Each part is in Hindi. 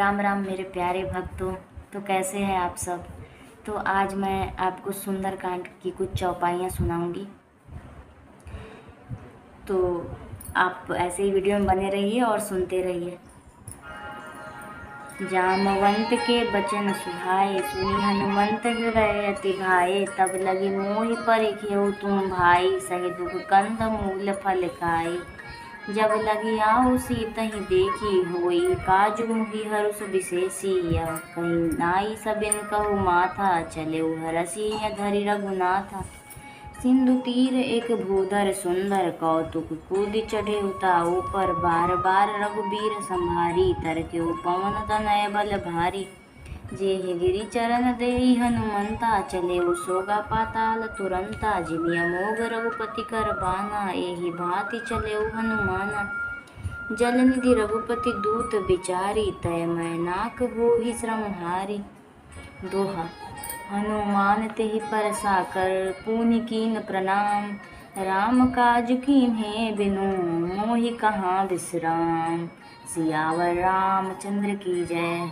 राम राम मेरे प्यारे भक्तों। तो कैसे हैं आप सब। तो आज मैं आपको सुंदरकांड की कुछ चौपाइयाँ सुनाऊंगी। तो आप ऐसे ही वीडियो में बने रहिए और सुनते रहिए। जामवंत के बचन सुहाए, सुनी हनुमंत हृदय अति भाए। तब लगी मोहि परिखेउ तुम भाई, सहि दुख कंद मूल फल खाए। जब लगी आऊ सीतहि देखी, होई काजु मुहि हरुष विशेषी। यह कहीं नाई सबिन कहु माथा, चलेउ हरषि धरि रघुनाथा। सिंधु तीर एक भूधर सुंदर, कौतुक कूदि चढ़े उता ऊपर। बार बार रघुबीर संभारी, तरकेउ पवन तनय बल भारी। जेहि गिरि चरण देई हनुमंता, चलेउ सोगा पाताल तुरंता। जिमि अमोघ रघुपति कर बाना, एहि भांति चलेउ हनुमाना। जलनिधि रघुपति दूत बिचारी, तय मैनाक होहि श्रम हारी। दोहा। हनुमान तेहि परसा कर, पुनि कीन प्रणाम। राम काज कीन्हे बिनु, मोहि कहाँ विश्राम। सियावर रामचंद्र की जय।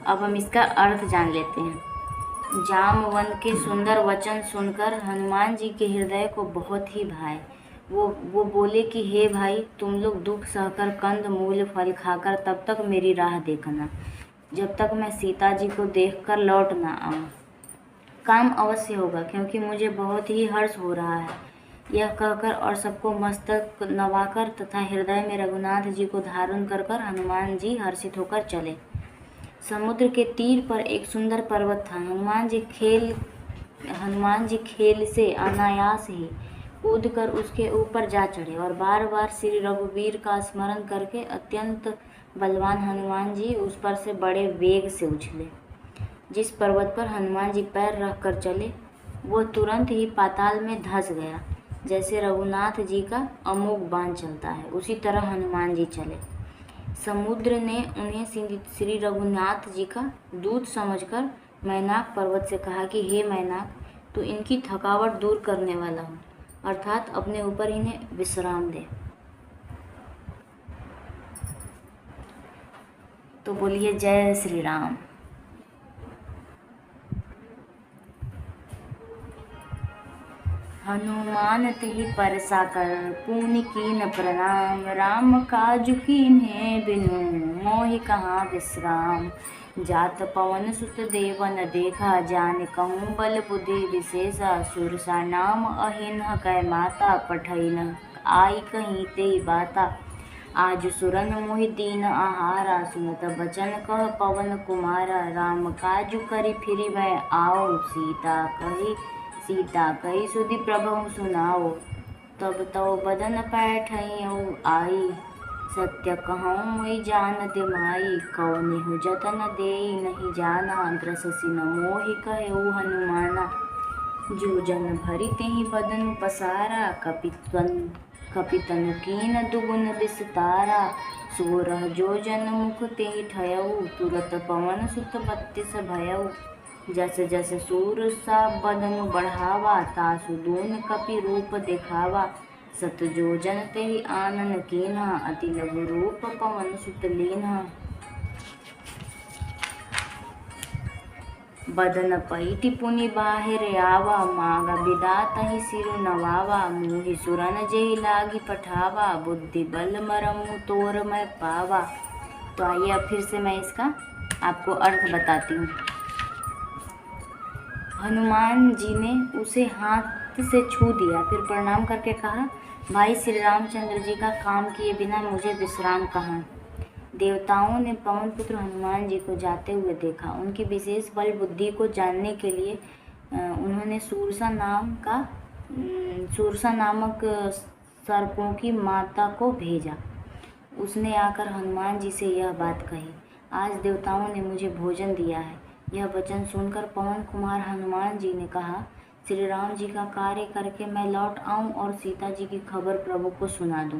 अब हम इसका अर्थ जान लेते हैं। जामवंत के सुंदर वचन सुनकर हनुमान जी के हृदय को बहुत ही भाए। वो बोले कि हे भाई, तुम लोग दुख सहकर कंद मूल फल खाकर तब तक मेरी राह देखना, जब तक मैं सीता जी को देखकर लौट ना आऊँ। काम अवश्य होगा, क्योंकि मुझे बहुत ही हर्ष हो रहा है। यह कहकर और सबको मस्तक नवाकर तथा हृदय में रघुनाथ जी को धारण कर कर हनुमान जी हर्षित होकर चले। समुद्र के तीर पर एक सुंदर पर्वत था। हनुमान जी खेल से अनायास ही कूदकर उसके ऊपर जा चढ़े और बार बार श्री रघुवीर का स्मरण करके अत्यंत बलवान हनुमान जी उस पर से बड़े वेग से उछले। जिस पर्वत पर हनुमान जी पैर रख कर चले, वो तुरंत ही पाताल में धंस गया। जैसे रघुनाथ जी का अमोघ बाण चलता है, उसी तरह हनुमान जी चले। समुद्र ने उन्हें श्री रघुनाथ जी का दूत समझकर मैनाक पर्वत से कहा कि हे मैनाक, तू इनकी थकावट दूर करने वाला हो, अर्थात अपने ऊपर इन्हें विश्राम दे। तो बोलिए जय श्री राम। हनुमान तेहि परसा कर, पुनि कीन प्रणाम। राम काजु कीन्हे बिनु, मोहि कहाँ विश्राम। जात पवन सुत देवन देखा, जान कहूँ बल बुद्धि विशेषा। सुरसा नाम अहिन्ह कै माता, पठई न आई कहीं तेई बाता। आज सुरन मोहि दीन आहारा, सुनत बचन कह पवन कुमारा। राम काजु करि फिरि मैं आओ, सीता कही सुधि प्रभु सुनाओ। तब तो बदन पैठई आई, सत्य कहूँ मुई जानत माई। कौनिहु जतन देई नहीं जाना, द्रससि न मोहि कहेउ हनुमाना। जो जन भरि तेहि बदन पसारा, कपितनु कीन दुगुन विस्तारा। सोरह जो जन मुख तेहि ठयऊ, तुरत पवन सुत 32 भयऊ। जस जस सूर सा बदनु बढ़ावा, तासु दून कपि रूप देखावा। सत जो जन तेहि आनन कीन्हा, अति लघु रूप पवन सुत लीन्हा। बदन पैठि पुनि बाहिर आवा, मांगा बिदा तहि सिरु नवावा। मुहि सुरन जेहि लागी पठावा, बुद्धि बल मरमु तोर मैं पावा। तो आइए अब फिर से मैं इसका आपको अर्थ बताती हूँ। हनुमान जी ने उसे हाथ से छू दिया, फिर प्रणाम करके कहा, भाई श्री रामचंद्र जी का काम किए बिना मुझे विश्राम कहाँ। देवताओं ने पवन पुत्र हनुमान जी को जाते हुए देखा। उनकी विशेष बल बुद्धि को जानने के लिए उन्होंने सूरसा नामक सर्पों की माता को भेजा। उसने आकर हनुमान जी से यह बात कही, आज देवताओं ने मुझे भोजन दिया है। यह वचन सुनकर पवन कुमार हनुमान जी ने कहा, श्री राम जी का कार्य करके मैं लौट आऊं और सीता जी की खबर प्रभु को सुना दूं।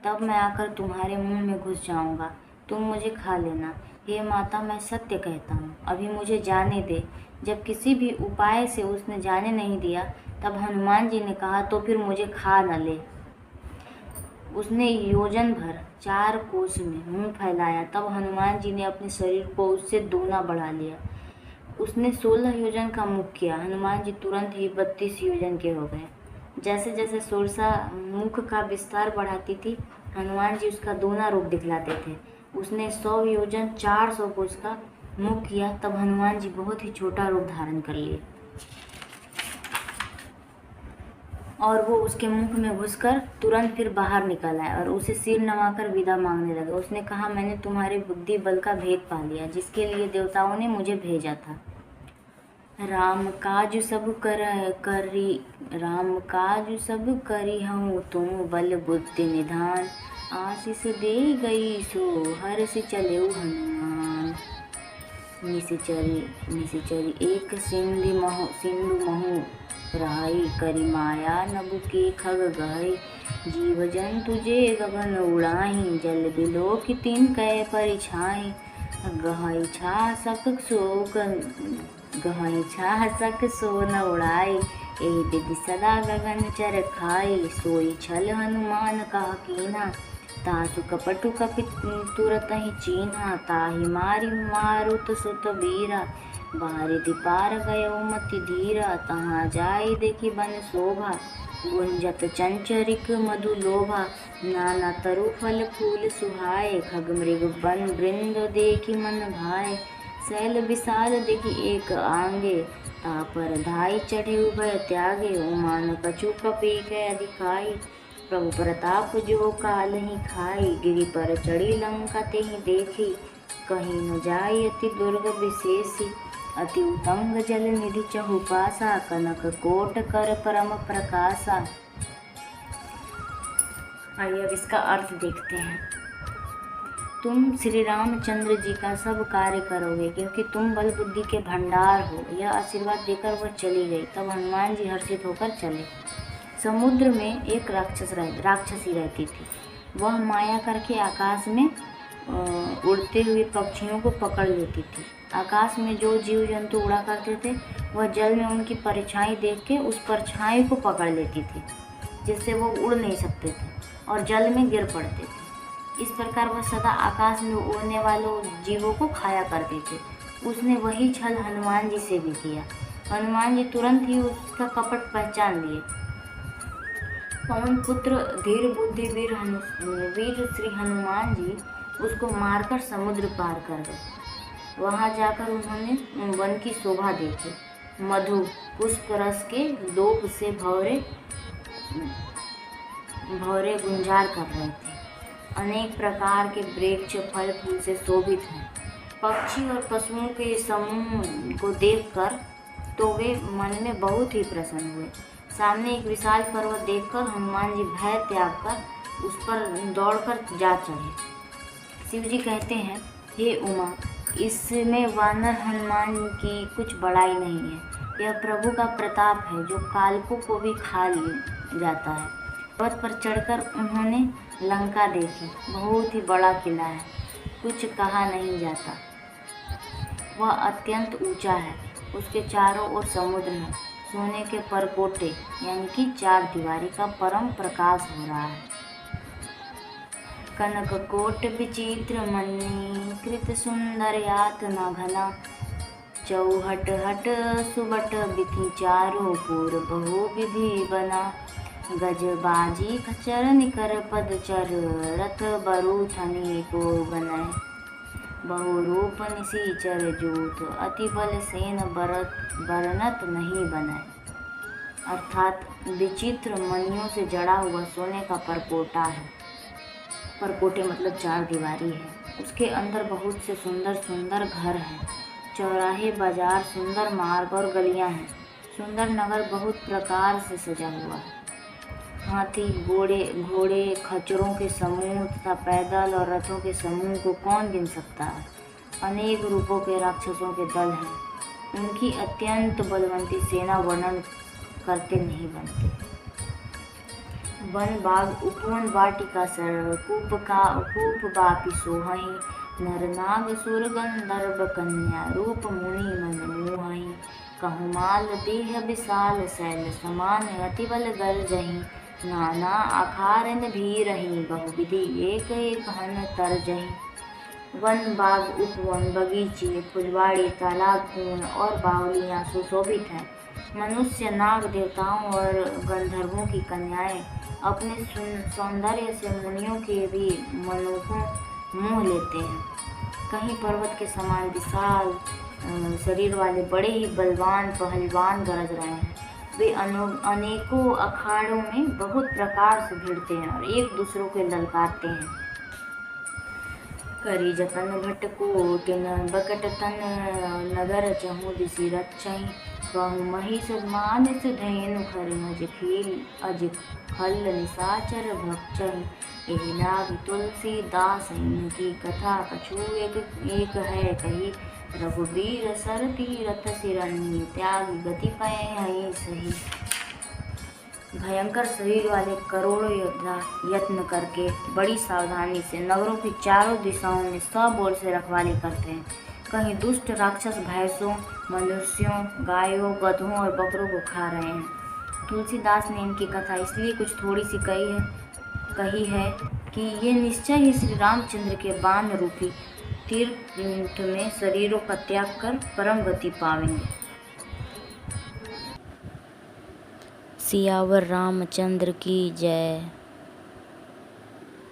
तब मैं आकर तुम्हारे मुंह में घुस जाऊंगा, तुम मुझे खा लेना। हे माता, मैं सत्य कहता हूँ, अभी मुझे जाने दे। जब किसी भी उपाय से उसने जाने नहीं दिया, तब हनुमान जी ने कहा, तो फिर मुझे खा न ले। उसने योजन भर 4 कोस में मुंह फैलाया। तब हनुमान जी ने अपने शरीर को उससे दूना बढ़ा लिया। उसने 16 योजन का मुख किया। हनुमान जी तुरंत ही 32 योजन के हो गए। जैसे जैसे सुरसा मुख का विस्तार बढ़ाती थी, हनुमान जी उसका दूना रूप दिखलाते थे। उसने 100 योजन 400 कोस का मुख किया। तब हनुमान जी बहुत ही छोटा रूप धारण कर लिए और वो उसके मुख में घुसकर तुरंत फिर बाहर निकल आए और उसे सिर नवाकर विदा मांगने लगे। उसने कहा, मैंने तुम्हारे बुद्धि बल का भेद पा लिया, जिसके लिए देवताओं ने मुझे भेजा था। राम काज सब सब करी हूँ, तुम बल बुद्धि निधान। आशीष दे गई सो हर्ष चले हनुमान। निशिचरी एक सिंधु महु रहाई, करी माया नभु के खग गहई। जीव जंतु जे गगन उड़ाही, जल बिलो की तिन कै परिछाई। गहई छा सक सो न उड़ाई, एहि विधि सदा गगन चर खाई। सोई छल हनुमान कहा कीन्हा, तासु कपटु कपि तुरत ही चीन्हा। ताहि मारी मारुत सुत बीरा, बारिधि पार गयो मति धीरा। तहाँ जाई देखी बन शोभा, गुंजत चंचरिक मधु लोभा। नाना तरु फल फूल सुहाए, खग मृग वन वृंद देखी मन भाए। शैल विशाल देखी एक आंगे, तापर धाई चढ़े उभय त्यागे। उमान कछु कपि कै अधिकाई, प्रभु प्रताप जो काल ही खाई। गिरि पर चढ़ी लंका तेहि देखी, कहीं न जाई अति दुर्ग विशेषी। अति उतंग जल निधि चहुपासा, कनक कोट कर परम प्रकाशा। आइए अब इसका अर्थ देखते हैं। तुम श्री रामचंद्र जी का सब कार्य करोगे, क्योंकि तुम बल बुद्धि के भंडार हो। यह आशीर्वाद देकर वह चली गई। तब हनुमान जी हर्षित होकर चले। समुद्र में एक राक्षसी रहती थी। वह माया करके आकाश में उड़ते हुए पक्षियों को पकड़ लेती थी। आकाश में जो जीव जंतु उड़ा करते थे, वह जल में उनकी परछाई देख के उस परछाई को पकड़ लेती थी, जिससे वो उड़ नहीं सकते थे और जल में गिर पड़ते थे। इस प्रकार वह सदा आकाश में उड़ने वालों जीवों को खाया करते थे। उसने वही छल हनुमान जी से भी किया। हनुमान जी तुरंत ही उसका कपट पहचान लिए। पवन पुत्र धीर बुद्धि वीर श्री हनुमान जी उसको मारकर समुद्र पार कर गए। वहां जाकर उन्होंने वन की शोभा देखी। मधु पुष्प रस के लोभ से भौरे गुंजार कर रहे थे। अनेक प्रकार के वृक्ष फल फूल से शोभित हैं। पक्षी और पशुओं के समूह को देखकर तो वे मन में बहुत ही प्रसन्न हुए। सामने एक विशाल पर्वत देखकर हनुमान जी भय त्याग कर उस पर दौड़कर जा चढ़े। शिव जी कहते हैं, हे उमा, इसमें वानर हनुमान की कुछ बड़ाई नहीं है। यह प्रभु का प्रताप है, जो कालकों को भी खा जाता है। पर्वत पर चढ़कर उन्होंने लंका देखी। बहुत ही बड़ा किला है, कुछ कहा नहीं जाता। वह अत्यंत ऊंचा है। उसके चारों ओर समुद्र है। सोने के परकोटे यानी कि 4 दीवारी का परम प्रकाश हो रहा है। कनक कोट विचित्र मणि, कृत सुंदर यातना घना। चौहट हट सुबट बिथि चारों पुर, बहु विधि बना। गज बाजी खचर निकर पद चर, रथ बरु थनी को बनय। बहु रूप निशिचर जूत, अति बल सेन बरनत नहीं बनय। अर्थात विचित्र मणियों से जड़ा हुआ सोने का परकोटा है। परकोटे मतलब 4 दीवारी है। उसके अंदर बहुत से सुंदर सुंदर घर हैं। चौराहे, बाजार, सुंदर मार्ग और गलियां हैं। सुंदर नगर बहुत प्रकार से सजा हुआ है। हाथी, घोड़े, खच्चरों के समूह तथा पैदल और रथों के समूह को कौन गिन सकता है। अनेक रूपों के राक्षसों के दल हैं। उनकी अत्यंत बलवंती सेना वर्णन करते नहीं बनते। वन बाग उपवन वाटिका सर, कूप बापी सोहई। नर नाग सुर गंधर्व कन्या, रूप मुनि मन मोहई। कहु माल देह विशाल शैल समान, अति बल गर्जहि। नाना अखारन भी रही बहुविधि, एक एक हन तर जही। वन बाग उपवन बगीचे फुलवाड़ी तालाब कुएं और बावलियाँ सुशोभित हैं। मनुष्य नाग देवताओं और गंधर्वों की कन्याएं अपने सौंदर्य से मुनियों के भी मनों को मोह लेते हैं। कहीं पर्वत के समान विशाल शरीर वाले बड़े ही बलवान पहलवान गरज रहे हैं। वे अनेकों अखाड़ों में बहुत प्रकार से भिड़ते हैं और एक दूसरों को ललकारते हैं। करी जतन भटको तिन बकट तन, नगर चहु दिसि रचई। कहु महिष मानस धेनु खर अज खल निशाचर भक्षई। एहि लाग तुलसी दास की कथा, कछु एक है कही। रघुबीर सर तीरथ सिरनी, त्याग गति पय हई सही। भयंकर शरीर वाले करोड़ों योद्धा यत्न करके बड़ी सावधानी से नगरों की चारों दिशाओं में सब ओर से रखवाली करते हैं। कहीं दुष्ट राक्षस भैंसों, मनुष्यों, गायों, गधों और बकरों को खा रहे हैं। तुलसीदास ने इनकी कथा इसलिए कुछ थोड़ी सी कही है कि ये निश्चय ही श्री रामचंद्र के बाण रूपी तीर्थ में शरीरों का त्याग कर परम गति पावेंगे। सियावर रामचंद्र की जय।